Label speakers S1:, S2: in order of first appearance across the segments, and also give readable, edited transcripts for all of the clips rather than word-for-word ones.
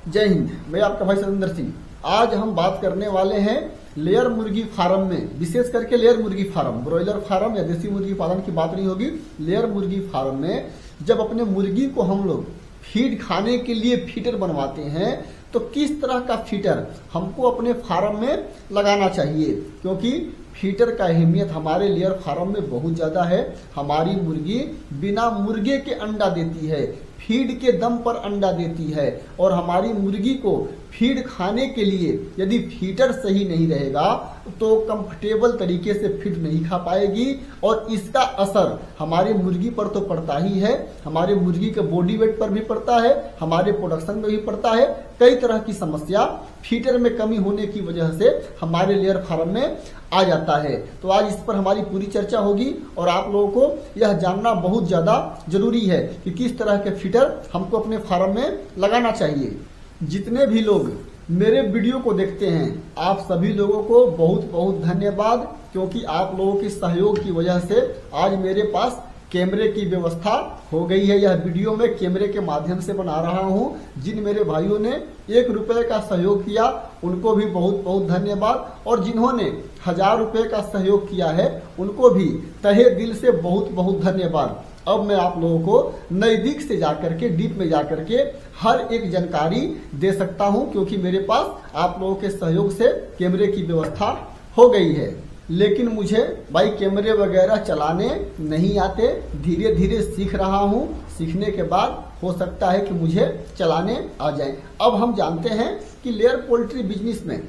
S1: जय हिंद। मैं आपका भाई सतेंद्र सिंह। आज हम बात करने वाले हैं लेयर मुर्गी फार्म में, विशेष करके लेयर मुर्गी फार्म, ब्रॉयलर फार्म या देसी मुर्गी पालन की बात नहीं होगी। लेयर मुर्गी फार्म में जब अपने मुर्गी को हम लोग फीड खाने के लिए फीडर बनवाते हैं तो किस तरह का फीडर हमको अपने फार्म में लगाना चाहिए, क्योंकि फीडर का अहमियत हमारे लेयर फार्म में बहुत ज़्यादा है। हमारी मुर्गी बिना मुर्गे के अंडा देती है, फीड के दम पर अंडा देती है, और हमारी मुर्गी को फीड खाने के लिए यदि फीडर सही नहीं रहेगा तो कंफर्टेबल तरीके से फीड नहीं खा पाएगी, और इसका असर हमारी मुर्गी पर तो पड़ता ही है, हमारे मुर्गी के बॉडी वेट पर भी पड़ता है, हमारे प्रोडक्शन में भी पड़ता है। कई तरह की समस्या फीडर में कमी होने की वजह से हमारे लेयर फार्म में आ जाता है। तो आज इस पर हमारी पूरी चर्चा होगी और आप लोगों को यह जानना बहुत ज्यादा जरूरी है कि किस तरह के फीडर हमको अपने फार्म में लगाना चाहिए। जितने भी लोग मेरे वीडियो को देखते हैं, आप सभी लोगों को बहुत बहुत धन्यवाद, क्योंकि आप लोगों के सहयोग की वजह से आज मेरे पास कैमरे की व्यवस्था हो गई है। यह वीडियो मैं कैमरे के माध्यम से बना रहा हूं। जिन मेरे भाइयों ने 1 रुपए का सहयोग किया उनको भी बहुत बहुत धन्यवाद, और जिन्होंने 1000 रुपए का सहयोग किया है उनको भी तहे दिल से बहुत बहुत धन्यवाद। अब मैं आप लोगों को नजदीक से जाकर के, डीप में जाकर के हर एक जानकारी दे सकता हूं, क्योंकि मेरे पास आप लोगों के सहयोग से कैमरे की व्यवस्था हो गई है। लेकिन मुझे भाई कैमरे वगैरह चलाने नहीं आते, धीरे धीरे सीख रहा हूं। सीखने के बाद हो सकता है कि मुझे चलाने आ जाए। अब हम जानते हैं कि लेयर पोल्ट्री बिजनेस में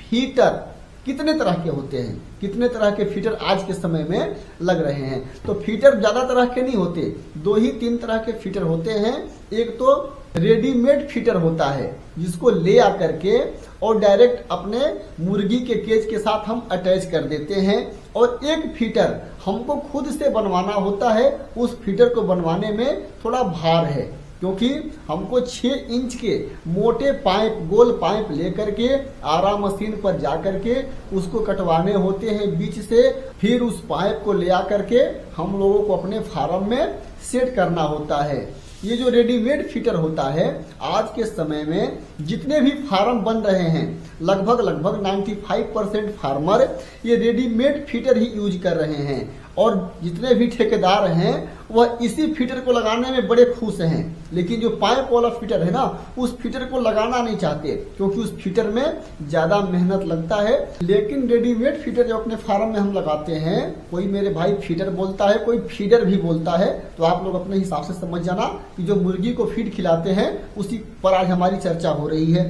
S1: फीडर कितने तरह के होते हैं, कितने तरह के फीडर आज के समय में लग रहे हैं। तो फीडर ज्यादा तरह के नहीं होते, 2 ही 3 तरह के फीडर होते हैं। एक तो रेडीमेड फीडर होता है जिसको ले आकर के और डायरेक्ट अपने मुर्गी के केज के साथ हम अटैच कर देते हैं, और एक फीडर हमको खुद से बनवाना होता है। उस फीडर को बनवाने में थोड़ा भार है, क्योंकि हमको 6 इंच के मोटे पाइप, गोल पाइप लेकर के आरा मशीन पर जाकर के उसको कटवाने होते हैं बीच से। फिर उस पाइप को ले आकर के हम लोगों को अपने फार्म में सेट करना होता है। ये जो रेडीमेड फीडर होता है, आज के समय में जितने भी फार्म बन रहे हैं लगभग 95% फार्मर ये रेडीमेड फीडर ही यूज कर रहे हैं, और जितने भी ठेकेदार हैं वह इसी फीडर को लगाने में बड़े खुश हैं। लेकिन जो पाइप वाला फीडर है ना, उस फीडर को लगाना नहीं चाहते, क्योंकि उस फीडर में ज्यादा मेहनत लगता है। लेकिन रेडीमेड फीडर जो अपने फार्म में हम लगाते हैं, कोई मेरे भाई फीडर बोलता है, कोई फीडर भी बोलता है, तो आप लोग अपने हिसाब से समझ जाना कि जो मुर्गी को फीड खिलाते हैं उसी पर आज हमारी चर्चा हो रही है।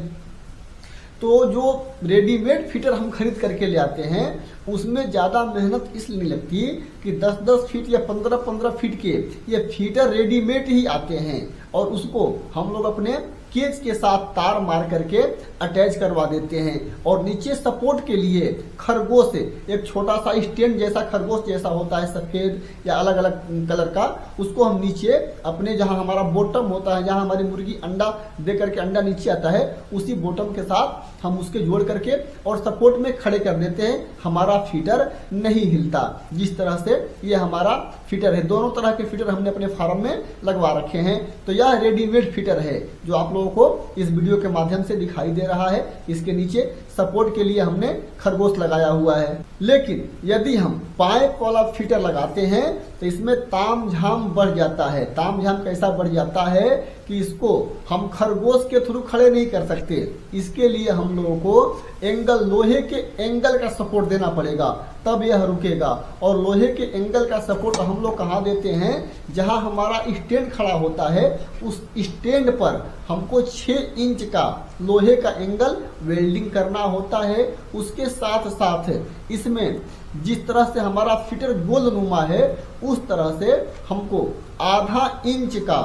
S1: तो जो रेडीमेड फीडर हम खरीद करके ले आते हैं उसमें ज्यादा मेहनत इसलिए नहीं लगती कि 10-10 फीट या 15-15 फीट के ये फीडर रेडीमेड ही आते हैं, और उसको हम लोग अपने केज के साथ तार मार करके अटैच करवा देते हैं। और नीचे सपोर्ट के लिए खरगोश, एक छोटा सा स्टैंड जैसा खरगोश जैसा होता है, सफेद या अलग अलग कलर का, उसको हम नीचे अपने जहां हमारा बॉटम होता है, जहां हमारी मुर्गी अंडा दे करके अंडा नीचे आता है, उसी बॉटम के साथ हम उसके जोड़ करके और सपोर्ट में खड़े कर देते हैं। हमारा फीडर नहीं हिलता। जिस तरह से ये हमारा फीडर है, दोनों तरह के फीडर हमने अपने फार्म में लगवा रखे हैं। तो यह रेडीमेड फीडर है जो आप लोगों को इस वीडियो के माध्यम से दिखाई दे रहा है। इसके नीचे सपोर्ट के लिए हमने खरगोश लगाया हुआ है। लेकिन यदि हम पाइप वाला फीडर लगाते हैं तो इसमें ताम झाम बढ़ जाता है। ताम झाम कैसा बढ़ जाता है कि इसको हम खरगोश के थ्रू खड़े नहीं कर सकते। इसके लिए हम लोगों को एंगल, लोहे के एंगल का सपोर्ट देना पड़ेगा, तब यह रुकेगा। और लोहे के एंगल का सपोर्ट हम लोग कहाँ देते हैं, जहां हमारा स्टैंड खड़ा होता है उस स्टैंड पर हमको 6 इंच का लोहे का एंगल वेल्डिंग करना होता है। उसके साथ साथ इसमें जिस तरह से हमारा फीडर गोलनुमा है, उस तरह से हमको आधा इंच का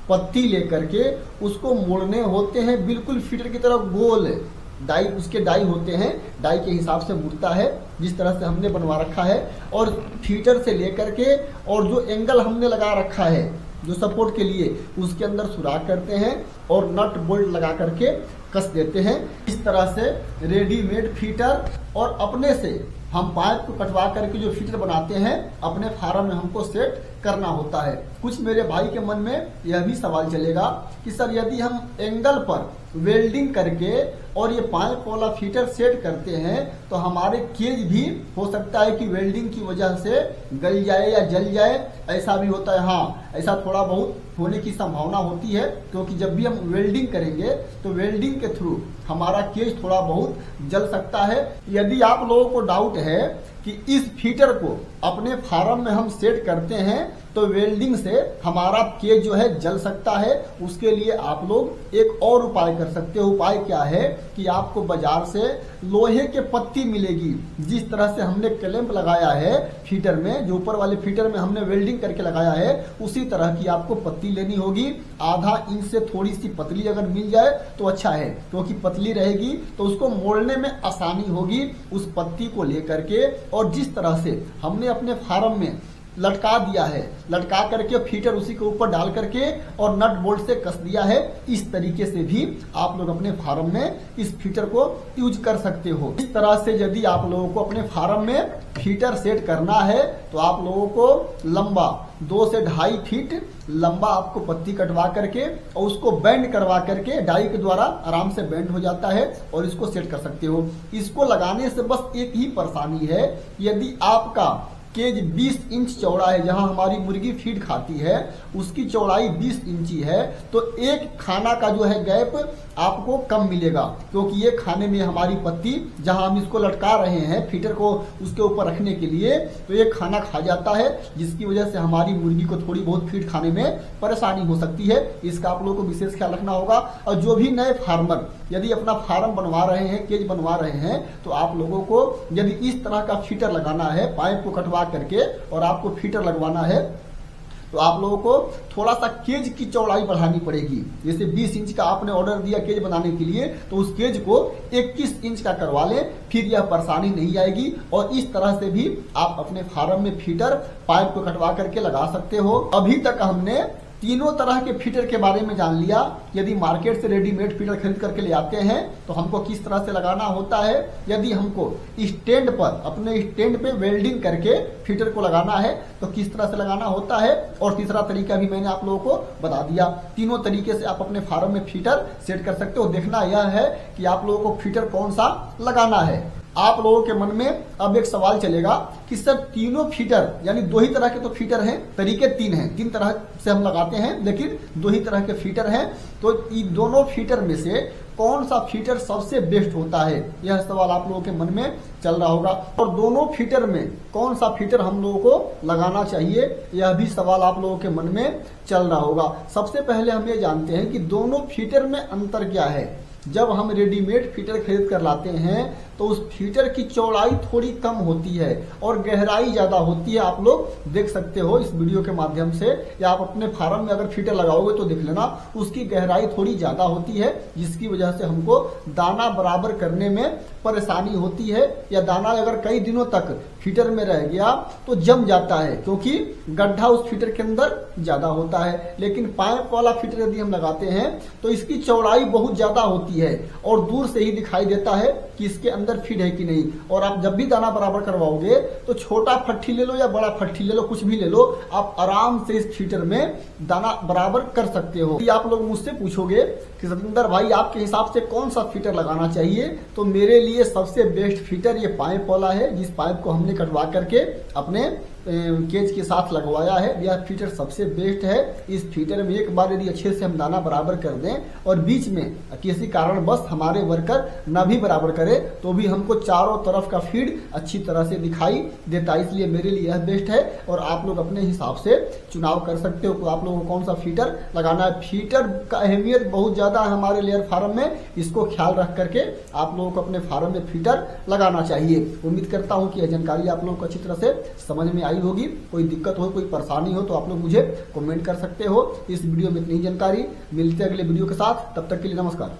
S1: पत्ती लेकर के उसको मोड़ने होते हैं, बिल्कुल फीडर की तरह गोल। डाई, उसके डाई होते हैं, डाई के हिसाब से मुड़ता है जिस तरह से हमने बनवा रखा है। और फीडर से लेकर के और जो एंगल हमने लगा रखा है जो सपोर्ट के लिए, उसके अंदर सुराख करते हैं और नट बोल्ट लगा करके कस देते हैं। इस तरह से रेडीमेड फीटर और अपने से हम पाइप को कटवा करके जो फीटर बनाते हैं अपने फार्म में हमको सेट करना होता है। कुछ मेरे भाई के मन में यह भी सवाल चलेगा कि सर यदि हम एंगल पर वेल्डिंग करके और ये पाइप वाला फीटर सेट करते हैं तो हमारे केज भी हो सकता है कि वेल्डिंग की वजह से गल जाए या जल जाए, ऐसा भी होता है। हाँ, ऐसा थोड़ा बहुत होने की संभावना होती है, क्योंकि जब भी हम वेल्डिंग करेंगे तो वेल्डिंग के थ्रू हमारा केज थोड़ा बहुत जल सकता है। यदि आप लोगों को डाउट है कि इस फीटर को अपने फार्म में हम सेट करते हैं तो वेल्डिंग से हमारा केज जो है जल सकता है, उसके लिए आप लोग एक और उपाय कर सकते हो। उपाय क्या है कि आपको बाजार से लोहे के पत्ती मिलेगी। जिस तरह से हमने क्लैंप लगाया है फीटर में, जो ऊपर वाले फीटर में हमने वेल्डिंग करके लगाया है, उसी तरह की आपको पत्ती लेनी होगी। आधा इंच से थोड़ी सी पतली अगर मिल जाए तो अच्छा है, क्योंकि पतली रहेगी तो उसको मोड़ने में आसानी होगी। उस पत्ती को लेकर के और जिस तरह से हमने अपने फार्म में लटका दिया है, लटका करके फीटर उसी के ऊपर डाल करके और नट बोल्ट से कस दिया है, इस तरीके से भी आप लोग अपने फार्म में इस फीटर को यूज कर सकते हो। इस तरह से यदि आप लोगों को अपने फार्म में फीटर सेट करना है तो आप लोगों को लंबा 2 से 2.5 फीट लंबा आपको पत्ती कटवा करके और उसको बेंड करवा करके डाई के द्वारा आराम से बेंड हो जाता है और इसको सेट कर सकते हो। इसको लगाने से बस एक ही परेशानी है, यदि आपका केज 20 इंच चौड़ा है, जहां हमारी मुर्गी फीड खाती है उसकी चौड़ाई 20 इंची है, तो एक खाना का जो है गैप आपको कम मिलेगा, क्योंकि ये खाने में हमारी पत्ती जहां हम इसको लटका रहे हैं फीटर को उसके ऊपर रखने के लिए, तो ये खाना खा जाता है, जिसकी वजह से हमारी मुर्गी को थोड़ी बहुत फीड खाने में परेशानी हो सकती है। इसका आप लोगों को विशेष ख्याल रखना होगा। और जो भी नए फार्मर यदि अपना फार्म बनवा रहे हैं, केज बनवा रहे हैं, तो आप लोगों को यदि इस तरह का फीटर लगाना है, पाइप को कटवा करके और आपको फीटर लगवाना है, तो आप लोगों को थोड़ा सा केज की चौड़ाई बढ़ानी पड़ेगी। जैसे 20 इंच का आपने ऑर्डर दिया केज बनाने के लिए, तो उस केज को 21 इंच का करवा लें, फिर यह परेशानी नहीं आएगी। और इस तरह से भी आप अपने फार्म में फीटर पाइप को कटवा करके लगा सकते हो। अभी तक हमने तीनों तरह के फीटर के बारे में जान लिया। यदि मार्केट से रेडीमेड फीटर खरीद करके ले आते हैं तो हमको किस तरह से लगाना होता है, यदि हमको स्टैंड पर अपने स्टैंड पे वेल्डिंग करके फीटर को लगाना है तो किस तरह से लगाना होता है, और तीसरा तरीका भी मैंने आप लोगों को बता दिया। तीनों तरीके से आप अपने फार्म में फीटर सेट कर सकते हो। देखना यह है कि आप लोगों को फीटर कौन सा लगाना है। आप लोगों के मन में अब एक सवाल चलेगा कि सर तीनों फीटर, यानी 2 ही तरह के तो फीटर हैं, तरीके 3 हैं, 3 तरह से हम लगाते हैं, लेकिन 2 ही तरह के फीटर हैं, तो इन दोनों फीटर में से कौन सा फीटर सबसे बेस्ट होता है, यह सवाल आप लोगों के मन में चल रहा होगा। और दोनों फीटर में कौन सा फीटर हम लोगों को लगाना चाहिए, यह भी सवाल आप लोगों के मन में चल रहा होगा। सबसे पहले हम ये जानते हैं कि दोनों फीटर में अंतर क्या है। जब हम रेडीमेड फीटर खरीद कर लाते हैं तो उस फीटर की चौड़ाई थोड़ी कम होती है और गहराई ज्यादा होती है। आप लोग देख सकते हो इस वीडियो के माध्यम से, या आप अपने फार्म में अगर फीटर लगाओगे तो देख लेना, उसकी गहराई थोड़ी ज्यादा होती है, जिसकी वजह से हमको दाना बराबर करने में परेशानी होती है, या दाना अगर कई दिनों तक फीटर में रह गया तो जम जाता है, क्योंकि गड्ढा उस फीटर के अंदर ज्यादा होता है। लेकिन पाइप वाला फीटर यदि हम लगाते हैं तो इसकी चौड़ाई बहुत ज्यादा होती है और दूर से ही दिखाई देता है कि इसके अंदर फीड है कि नहीं। और आप जब भी दाना बराबर करवाओगे तो छोटा फट्टी ले लो या बड़ा फट्टी ले लो, कुछ भी ले लो, आप आराम से इस फीटर में दाना बराबर कर सकते हो। आप लोग मुझसे पूछोगे कि सतिंदर भाई आपके हिसाब से कौन सा फीटर लगाना चाहिए, तो मेरे लिए सबसे बेस्ट फीटर ये पाइप वाला है, जिस पाइप को हमने कटवा करके अपने केज के साथ लगवाया है। यह फीटर सबसे बेस्ट है। इस फीटर में एक बार यदि अच्छे से हम दाना बराबर कर दें और बीच में किसी कारण बस हमारे वर्कर न भी बराबर करे तो भी हमको चारों तरफ का फीड अच्छी तरह से दिखाई देता है। इसलिए मेरे लिए यह बेस्ट है और आप लोग अपने हिसाब से चुनाव कर सकते हो कि आप लोगों को कौन सा फीटर लगाना है। फीटर का अहमियत बहुत ज्यादा है हमारे लेयर फार्म में, इसको ख्याल रख करके आप लोगों को अपने फार्म में फीटर लगाना चाहिए। उम्मीद करता हूं कि यह जानकारी आप लोगों को अच्छी तरह से समझ में आई होगी। कोई दिक्कत हो, कोई परेशानी हो तो आप लोग मुझे कमेंट कर सकते हो। इस वीडियो में इतनी जानकारी, मिलते हैं अगले वीडियो के साथ, तब तक के लिए नमस्कार।